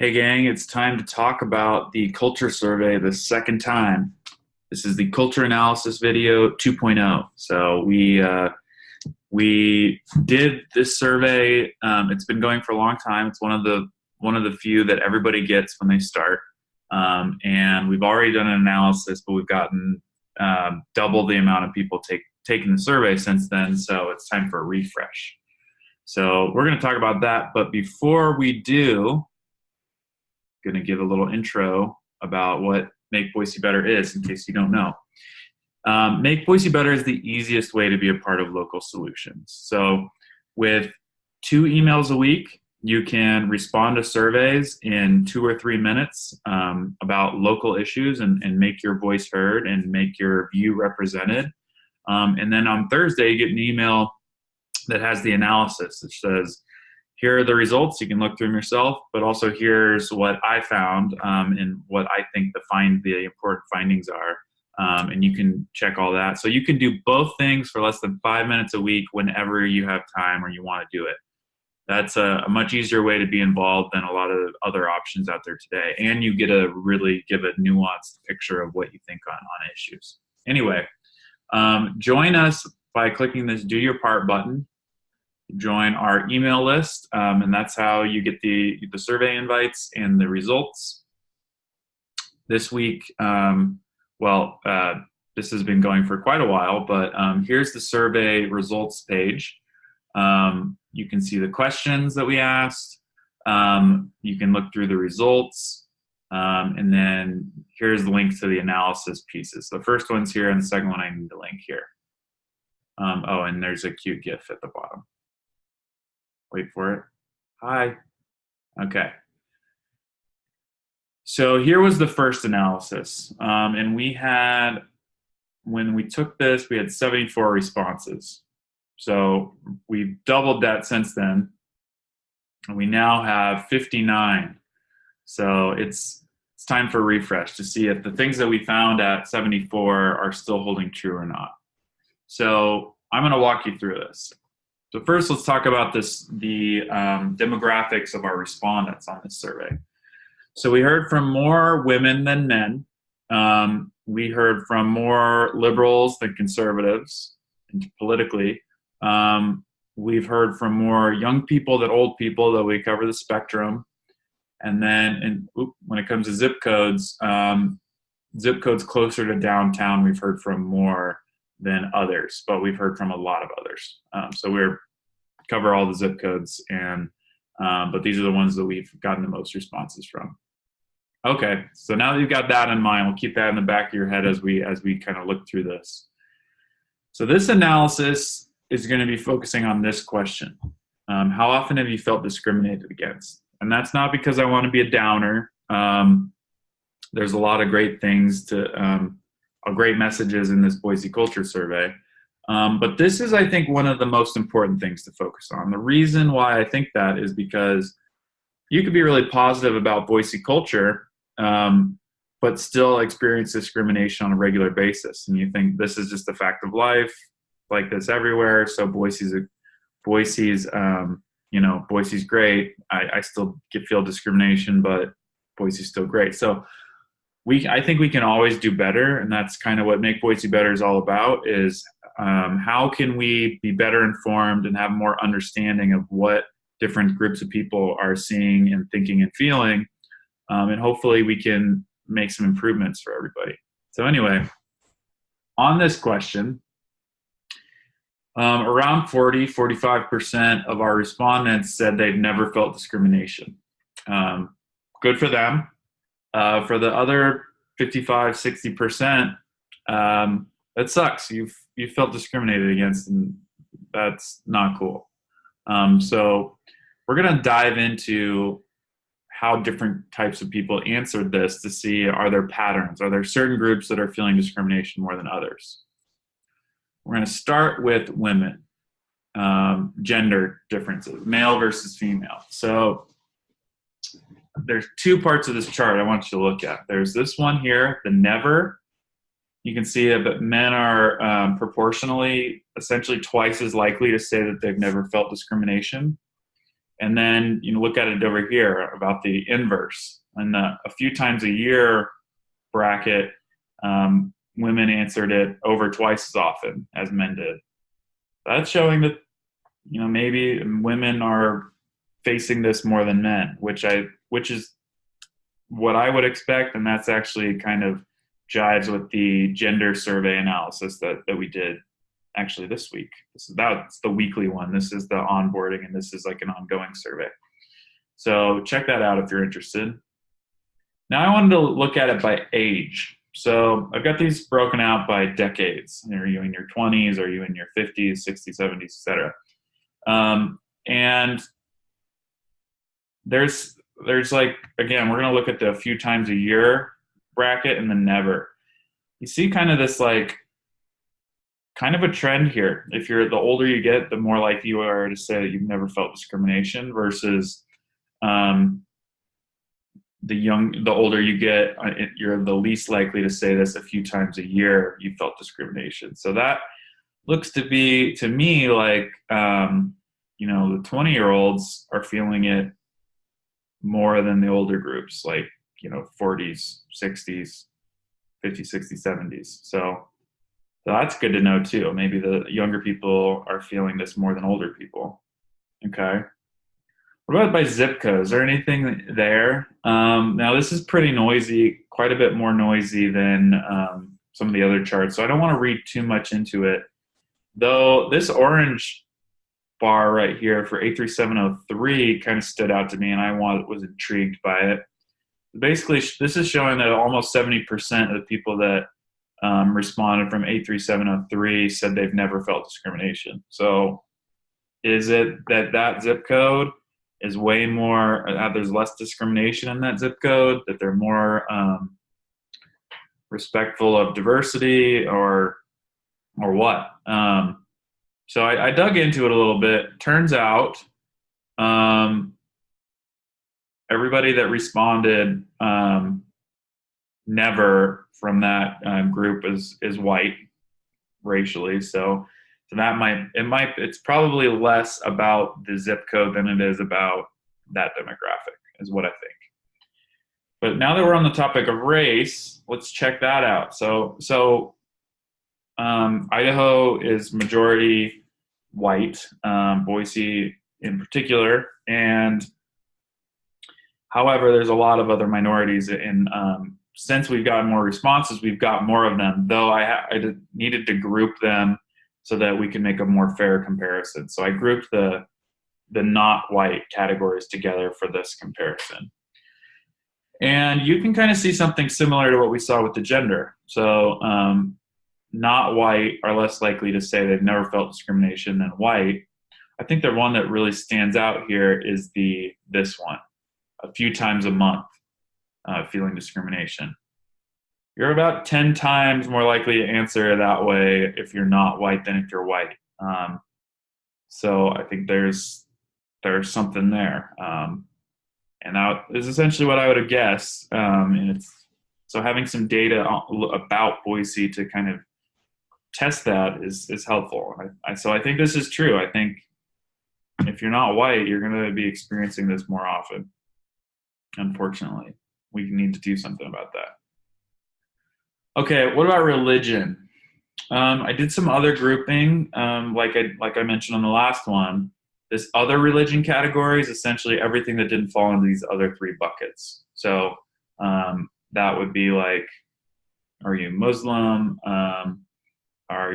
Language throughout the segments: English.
Hey gang, it's time to talk about the culture survey the second time. This is the culture analysis video 2.0. So we did this survey. It's been going for a long time. It's one of the few that everybody gets when they start. And we've already done an analysis, but we've gotten double the amount of people taking the survey since then. So it's time for a refresh. So we're going to talk about that. But before we do, going to give a little intro about what Make Boise Better is, in case you don't know. Make Boise Better is the easiest way to be a part of local solutions. So with 2 emails a week, you can respond to surveys in 2 or 3 minutes about local issues and make your voice heard and make your view represented. And then on Thursday, you get an email that has the analysis. It says, here are the results. You can look through them yourself, but also here's what I found and what I think the important findings are. And you can check all that. So you can do both things for less than 5 minutes a week whenever you have time or you want to do it. That's a much easier way to be involved than a lot of other options out there today. And you get to really give a nuanced picture of what you think on issues. Anyway, join us by clicking this Do Your Part button. Join our email list, and that's how you get the survey invites and the results. This week, this has been going for quite a while, but here's the survey results page. You can see the questions that we asked. You can look through the results, and then here's the link to the analysis pieces. The first one's here, and the second one I need to link here. And there's a cute GIF at the bottom. Wait for it. Hi. Okay. So here was the first analysis. And when we took this, we had 74 responses. So we've doubled that since then. And we now have 59. So it's time for a refresh to see if the things that we found at 74 are still holding true or not. So I'm going to walk you through this. So first, let's talk about the demographics of our respondents on this survey. So we heard from more women than men. We heard from more liberals than conservatives politically. We've heard from more young people than old people, though we cover the spectrum. And then when it comes to zip codes closer to downtown, we've heard from more than others, but we've heard from a lot of others. So we're cover all the zip codes, but these are the ones that we've gotten the most responses from. Okay, so now that you've got that in mind, we'll keep that in the back of your head as we kind of look through this. So this analysis is going to be focusing on this question. How often have you felt discriminated against? And that's not because I want to be a downer. There's a lot of great things great messages in this Boise Culture Survey. But this is, I think, one of the most important things to focus on. The reason why I think that is because you could be really positive about Boise culture, but still experience discrimination on a regular basis. And you think this is just a fact of life, like this everywhere. So Boise's great. I still feel discrimination, but Boise's still great. So I think we can always do better, and that's kind of what Make Boise Better is all about, is how can we be better informed and have more understanding of what different groups of people are seeing and thinking and feeling, and hopefully we can make some improvements for everybody. So anyway, on this question, around 45% of our respondents said they've never felt discrimination. Good for them. For the other 55-60%, that sucks. You felt discriminated against, and that's not cool. So we're going to dive into how different types of people answered this to see, are there patterns? Are there certain groups that are feeling discrimination more than others? We're going to start with women, gender differences, male versus female. So there's 2 parts of this chart I want you to look at. There's this one here, the never. You can see that men are proportionally essentially twice as likely to say that they've never felt discrimination. And then look at it over here about the inverse. And a few times a year bracket, women answered it over twice as often as men did. That's showing that maybe women are facing this more than men, which is what I would expect, and that's actually kind of jives with the gender survey analysis that we did actually this week. That's the weekly one. This is the onboarding, and this is like an ongoing survey. So check that out if you're interested. Now I wanted to look at it by age. So I've got these broken out by decades. Are you in your 20s? Are you in your 50s, 60s, 70s, etc.? And there's like, again, we're going to look at the few times a year bracket and the never. You see kind of this like kind of a trend here. If you're the older you get, the more likely you are to say that you've never felt discrimination versus the older you get, you're the least likely to say this a few times a year you felt discrimination. So that looks to be, to me, like, the 20-year-olds are feeling it more than the older groups, like, 40s, 60s, 50s, 60s, 70s. So that's good to know too. Maybe the younger people are feeling this more than older people. Okay. What about by zip code? Is there anything there? Now this is pretty noisy, quite a bit more noisy than some of the other charts. So I don't want to read too much into it. Though this orange bar right here for 83703 kind of stood out to me, and I was intrigued by it. Basically, this is showing that almost 70% of the people that responded from 83703 said they've never felt discrimination. So is it that zip code is way more, there's less discrimination in that zip code, that they're more respectful of diversity, or what? So I dug into it a little bit. Turns out everybody that responded never from that group is white racially. So it's probably less about the zip code than it is about that demographic, is what I think. But now that we're on the topic of race, let's check that out. So Idaho is majority white, Boise in particular, and however, there's a lot of other minorities, and since we've gotten more responses, we've got more of them, though I needed to group them so that we can make a more fair comparison. So I grouped the not white categories together for this comparison. And you can kind of see something similar to what we saw with the gender. So not white are less likely to say they've never felt discrimination than white. I think the one that really stands out here is this one, a few times a month, feeling discrimination. You're about 10 times more likely to answer that way if you're not white than if you're white. So I think there's something there. And that is essentially what I would have guessed. And so having some data about Boise to kind of test that is helpful. So I think this is true. I think if you're not white, you're going to be experiencing this more often. Unfortunately, we need to do something about that. Okay, what about religion? I did some other grouping, like I mentioned on the last one. This other religion category is essentially everything that didn't fall into these other three buckets. So that would be like, are you Muslim? Are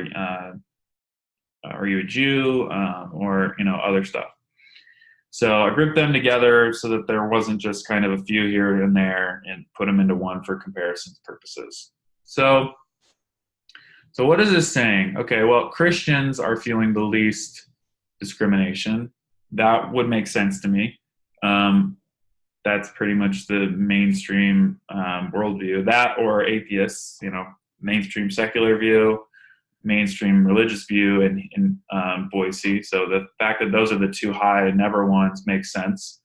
you a Jew? Or other stuff. So I grouped them together so that there wasn't just kind of a few here and there, and put them into one for comparison purposes. So what is this saying? Okay, well, Christians are feeling the least discrimination. That would make sense to me. That's pretty much the mainstream worldview. That or atheists, mainstream secular view, mainstream religious view in Boise. So the fact that those are the two high never ones makes sense.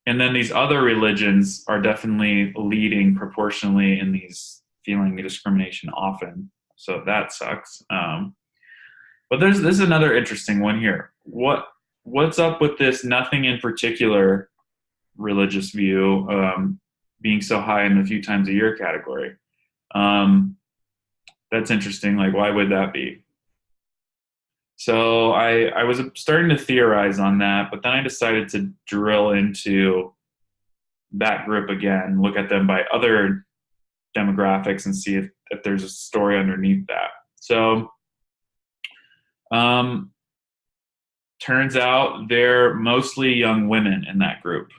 And then these other religions are definitely leading proportionally in these feeling discrimination often. So that sucks. But this is another interesting one here. What what's up with this nothing in particular religious view being so high in the few times a year category? That's interesting. Like, why would that be? So I was starting to theorize on that, but then I decided to drill into that group again, look at them by other demographics and see if there's a story underneath that. So turns out they're mostly young women in that group.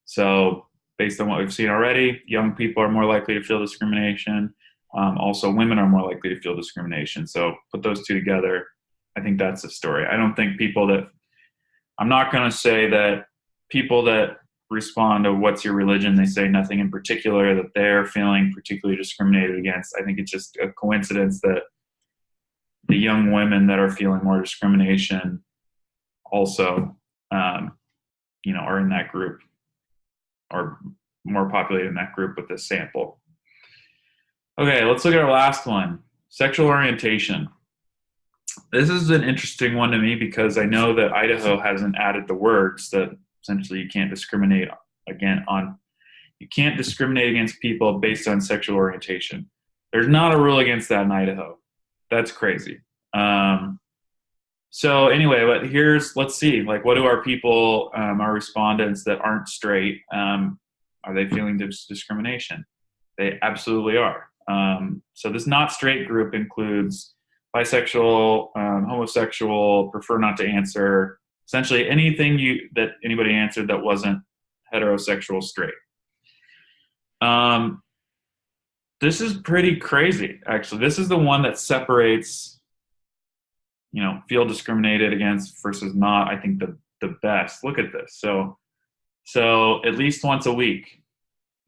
So based on what we've seen already, young people are more likely to feel discrimination. Also, women are more likely to feel discrimination. So put those two together, I think that's the story. I don't think I'm not going to say that people that respond to what's your religion, they say nothing in particular, that they're feeling particularly discriminated against. I think it's just a coincidence that the young women that are feeling more discrimination also, are in that group, or more populated in that group with this sample. Okay, let's look at our last one, sexual orientation. This is an interesting one to me because I know that Idaho hasn't added the words that essentially you can't discriminate against people based on sexual orientation. There's not a rule against that in Idaho. That's crazy. So anyway, but let's see, like, what do our people, our respondents that aren't straight, are they feeling discrimination? They absolutely are. So this not straight group includes bisexual, homosexual, prefer not to answer, essentially anything that anybody answered that wasn't heterosexual straight. This is pretty crazy, actually. This is the one that separates, feel discriminated against versus not, I think, the best. Look at this. So at least once a week,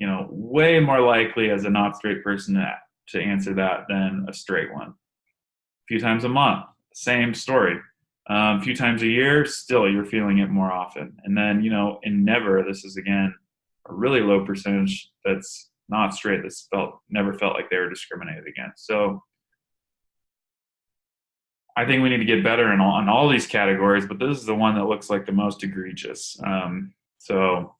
way more likely as a not straight person to answer that than a straight one. A few times a month, same story. A few times a year, still you're feeling it more often. And then, in never, this is again a really low percentage that's not straight, that's never felt like they were discriminated against. So I think we need to get better on all these categories, but this is the one that looks like the most egregious. So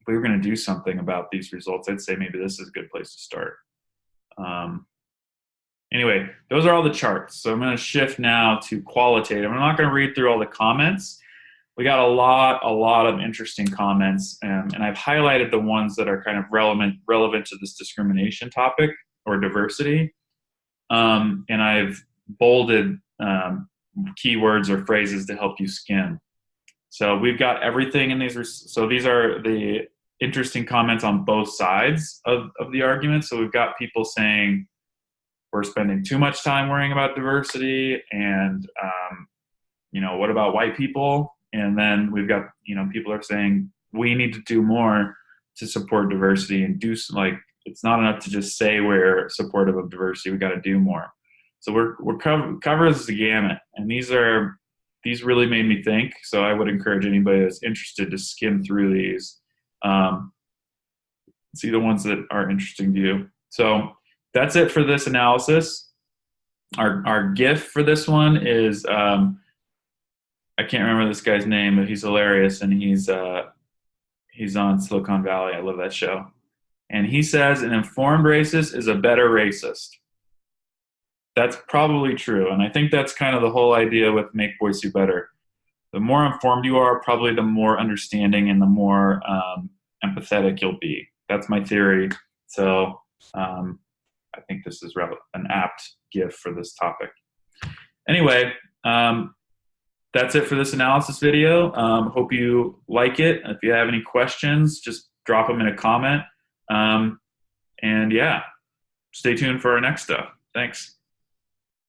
if we were going to do something about these results, I'd say maybe this is a good place to start. Anyway, those are all the charts. So I'm going to shift now to qualitative. I'm not going to read through all the comments. We got a lot of interesting comments, and I've highlighted the ones that are kind of relevant to this discrimination topic or diversity. And I've bolded keywords or phrases to help you skim. So we've got everything in these. So these are the interesting comments on both sides of the argument. So we've got people saying we're spending too much time worrying about diversity, and what about white people? And then we've got people are saying we need to do more to support diversity and it's not enough to just say we're supportive of diversity. We got to do more. So we're covers the gamut, and these really made me think. So I would encourage anybody that's interested to skim through these, see the ones that are interesting to you. So that's it for this analysis. Our GIF for this one is I can't remember this guy's name, but he's hilarious, and he's on Silicon Valley. I love that show. And he says an informed racist is a better racist. That's probably true, and I think that's kind of the whole idea with Make Boise Better. The more informed you are, probably the more understanding and the more empathetic you'll be. That's my theory. So I think this is an apt gift for this topic. Anyway, that's it for this analysis video. Hope you like it. If you have any questions, just drop them in a comment. And yeah, stay tuned for our next stuff. Thanks.